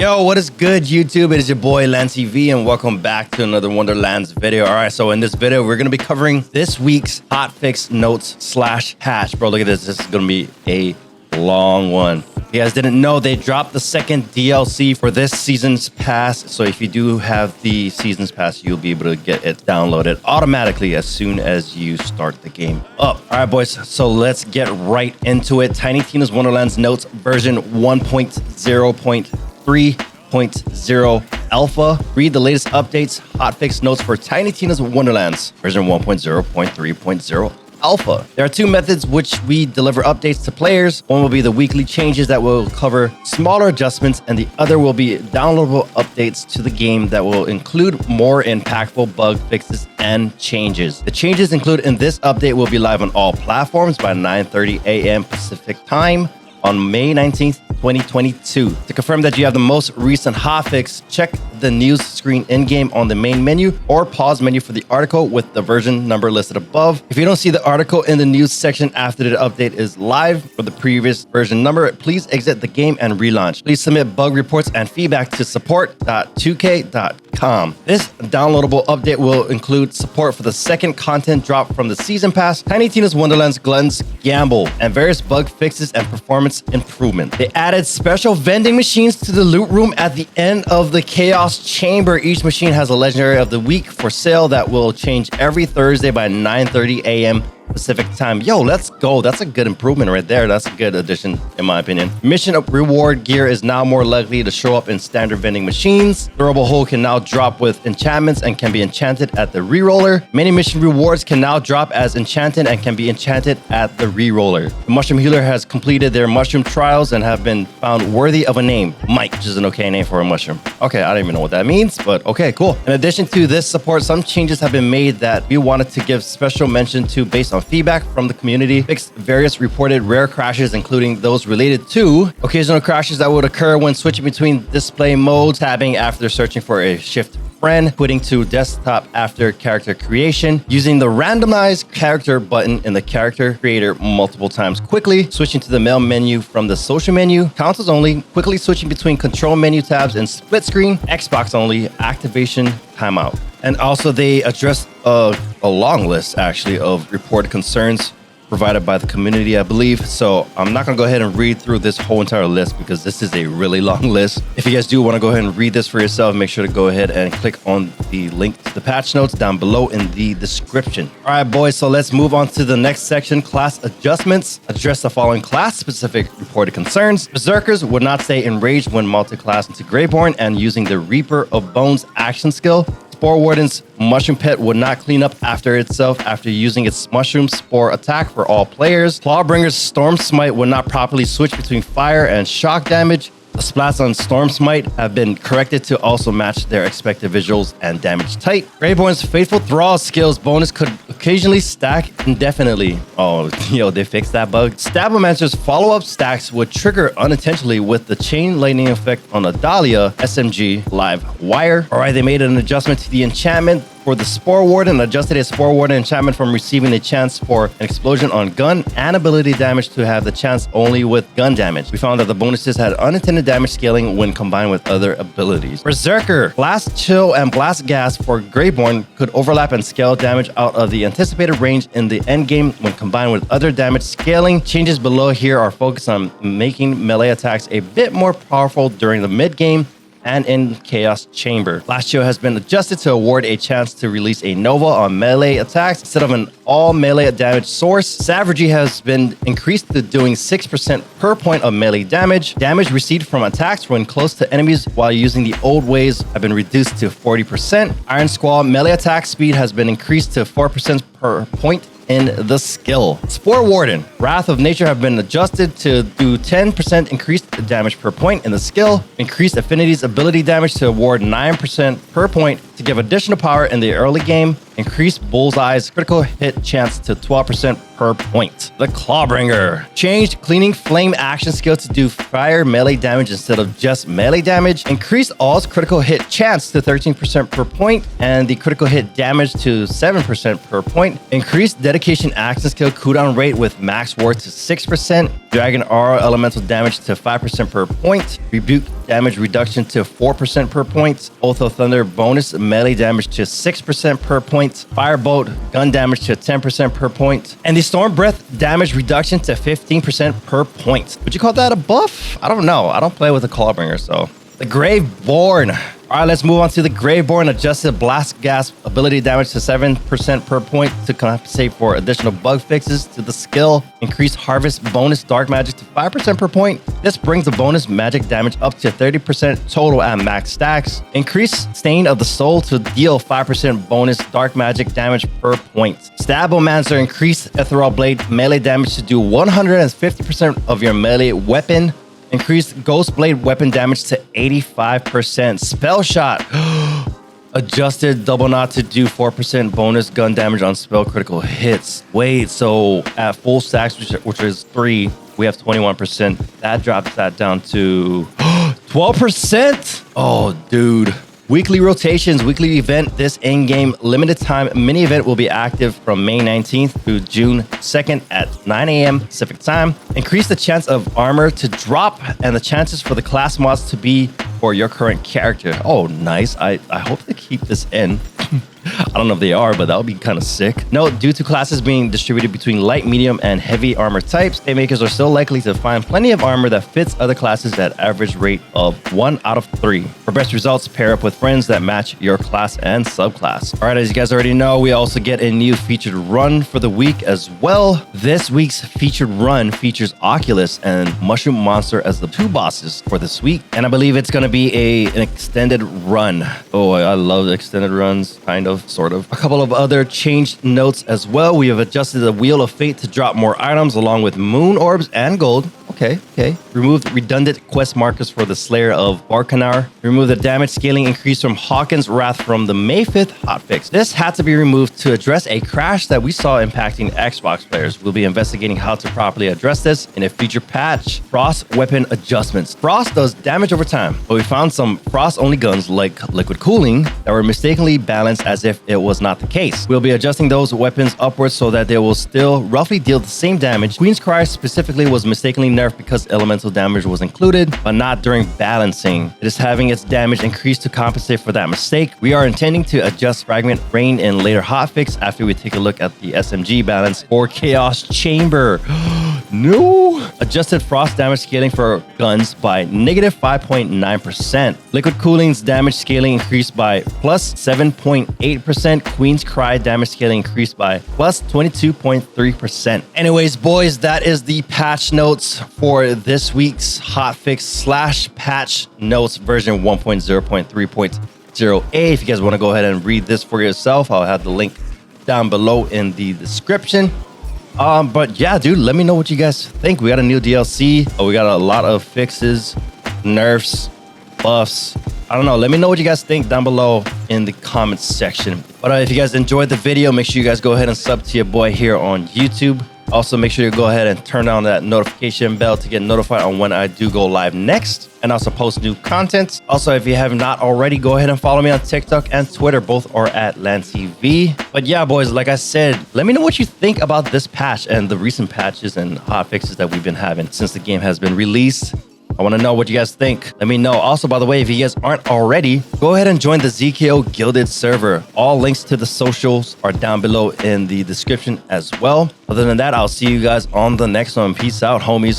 Yo, what is good, YouTube? It is your boy LancyVee, and welcome back to another Wonderlands video. All right, so in this video, we're going to be covering this week's hotfix notes / patch. Bro, look at this. This is going to be a long one. If you guys didn't know, they dropped the second DLC for this season's pass. So if you do have the season's pass, you'll be able to get it downloaded automatically as soon as you start the game up. All right, boys. So let's get right into it. Tiny Tina's Wonderlands Notes version 1.0.3.0 alpha. Read the latest updates, hotfix notes for Tiny Tina's Wonderlands version 1.0.3.0 alpha. There are two methods which we deliver updates to players. One will be the weekly changes that will cover smaller adjustments, and the other will be downloadable updates to the game that will include more impactful bug fixes and changes. The changes included in this update will be live on all platforms by 9:30 a.m. Pacific time on May 19th, 2022. To confirm that you have the most recent hotfix, check the news screen in-game on the main menu or pause menu for the article with the version number listed above. If you don't see the article in the news section after the update is live for the previous version number, please exit the game and relaunch. Please submit bug reports and feedback to support.2k.com. This downloadable update will include support for the second content drop from the season pass, Tiny Tina's Wonderlands Glenn's Gamble, and various bug fixes and performance improvement. They added special vending machines to the loot room at the end of the Chaos Chamber. Each machine has a legendary of the week for sale that will change every Thursday by 9:30 a.m. Pacific time. Yo, let's go. That's a good improvement right there. That's a good addition, in my opinion. Mission reward gear is now more likely to show up in standard vending machines. Durable Hole can now drop with enchantments and can be enchanted at the reroller. Many mission rewards can now drop as enchanted and can be enchanted at the reroller. The Mushroom Healer has completed their mushroom trials and have been found worthy of a name. Mike, which is an okay name for a mushroom. Okay, I don't even know what that means, but okay, cool. In addition to this support, some changes have been made that we wanted to give special mention to based on feedback from the community. Fixed various reported rare crashes, including those related to occasional crashes that would occur when switching between display modes, tabbing after searching for a shift friend, quitting to desktop after character creation, using the randomized character button in the character creator multiple times quickly, switching to the mail menu from the social menu, consoles only, quickly switching between control menu tabs and split screen, Xbox only, activation timeout. And also they addressed a long list actually of reported concerns provided by the community, I believe. So I'm not gonna go ahead and read through this whole entire list because this is a really long list. If you guys do want to go ahead and read this for yourself, make sure to go ahead and click on the link to the patch notes down below in the description. All right, boys, so let's move on to the next section, class adjustments. Address the following class-specific reported concerns. Berserkers would not stay enraged when multi-class into Greyborn and using the Reaper of Bones action skill. Spore Warden's Mushroom Pet would not clean up after itself after using its Mushroom Spore attack for all players. Clawbringer's Storm Smite would not properly switch between fire and shock damage. The splats on Storm Smite have been corrected to also match their expected visuals and damage type. Greyborn's Faithful Thrall skills bonus could occasionally stack indefinitely. Oh, yo, they fixed that bug. Stabbomancer's follow-up stacks would trigger unintentionally with the chain lightning effect on a Dahlia SMG live wire. All right, they made an adjustment to the enchantment for the Spore Warden, adjusted a Spore Warden enchantment from receiving a chance for an explosion on gun and ability damage to have the chance only with gun damage. We found that the bonuses had unintended damage scaling when combined with other abilities. Berserker, Blast Chill and Blast Gas for Greyborn could overlap and scale damage out of the anticipated range in the endgame when combined with other damage scaling. Changes below here are focused on making melee attacks a bit more powerful during the mid-game and in Chaos Chamber. Blast Chill has been adjusted to award a chance to release a Nova on melee attacks instead of an all melee damage source. Savagery has been increased to doing 6% per point of melee damage. Damage received from attacks when close to enemies while using the old ways have been reduced to 40%. Iron Squall melee attack speed has been increased to 4% per point in the skill. Spore Warden, Wrath of Nature have been adjusted to do 10% increased damage per point in the skill. Increased Affinity's ability damage to award 9% per point to give additional power in the early game. Increased Bullseye's critical hit chance to 12% per point. The Clawbringer changed Cleaning Flame action skill to do fire melee damage instead of just melee damage. Increased All's critical hit chance to 13% per point and the critical hit damage to 7% per point. Increased Dedication action skill cooldown rate with max worth to 6%. Dragon Aura elemental damage to 5% per point. Rebuke damage reduction to 4% per point. Oath of Thunder bonus melee damage to 6% per point. Firebolt gun damage to 10% per point. And the Storm Breath damage reduction to 15% per point. Would you call that a buff? I don't know. I don't play with the Clawbringer, so. The Graveborn. All right, let's move on to the Graveborn. Adjusted blast gas ability damage to 7% per point to compensate for additional bug fixes to the skill. Increase harvest bonus dark magic to 5% per point. This brings the bonus magic damage up to 30% total at max stacks. Increase stain of the soul to deal 5% bonus dark magic damage per point. Stabomancer increase ethereal blade melee damage to do 150% of your melee weapon. Increased Ghost Blade weapon damage to 85%. Spell Shot. Adjusted double knot to do 4% bonus gun damage on spell critical hits. Wait, so at full stacks, which is 3, we have 21%. That drops that down to 12%. Oh, dude. Weekly rotations, weekly event. This in-game limited time mini event will be active from May 19th through June 2nd at 9 a.m. Pacific time. Increase the chance of armor to drop and the chances for the class mods to be for your current character. Oh, nice. I hope they keep this in. I don't know if they are, but that would be kind of sick. Note, due to classes being distributed between light, medium, and heavy armor types, day makers are still likely to find plenty of armor that fits other classes at average rate of 1 out of 3. For best results, pair up with friends that match your class and subclass. All right, as you guys already know, we also get a new featured run for the week as well. This week's featured run features Oculus and Mushroom Monster as the 2 bosses for this week. And I believe it's going to be an extended run. Oh, I love the extended runs, kind of. Sort of. A couple of other changed notes as well. We have adjusted the Wheel of Fate to drop more items along with moon orbs and gold. Okay. Removed redundant quest markers for the Slayer of Barkanar. Remove the damage scaling increase from Hawkins' Wrath from the May 5th hotfix. This had to be removed to address a crash that we saw impacting Xbox players. We'll be investigating how to properly address this in a future patch. Frost weapon adjustments. Frost does damage over time, but we found some frost-only guns like Liquid Cooling that were mistakenly balanced as if it was not the case. We'll be adjusting those weapons upwards so that they will still roughly deal the same damage. Queen's Cry specifically was mistakenly nerfed because elemental damage was included, but not during balancing. It is having its damage increased to compensate for that mistake. We are intending to adjust Fragment Rain in later hotfix after we take a look at the SMG balance for Chaos Chamber. No! Adjusted frost damage scaling for guns by negative 5.9%. Liquid Cooling's damage scaling increased by plus 7.8%. Queen's Cry damage scaling increased by plus 22.3%. Anyways, boys, that is the patch notes for this week's hotfix / patch notes version 1.0.3.0a. If you guys want to go ahead and read this for yourself, I'll have the link down below in the description. But yeah, dude, let me know what you guys think. We got a new DLC. We got a lot of fixes, nerfs, buffs. I don't know. Let me know what you guys think down below in the comments section. But if you guys enjoyed the video, make sure you guys go ahead and sub to your boy here on YouTube. Also, make sure you go ahead and turn on that notification bell to get notified on when I do go live next and also post new content. Also, if you have not already, go ahead and follow me on TikTok and Twitter. Both are at LancyVee. But yeah, boys, like I said, let me know what you think about this patch and the recent patches and hotfixes that we've been having since the game has been released. I want to know what you guys think. Let me know. Also, by the way, if you guys aren't already, go ahead and join the ZKO Gilded server. All links to the socials are down below in the description as well. Other than that, I'll see you guys on the next one. Peace out, homies.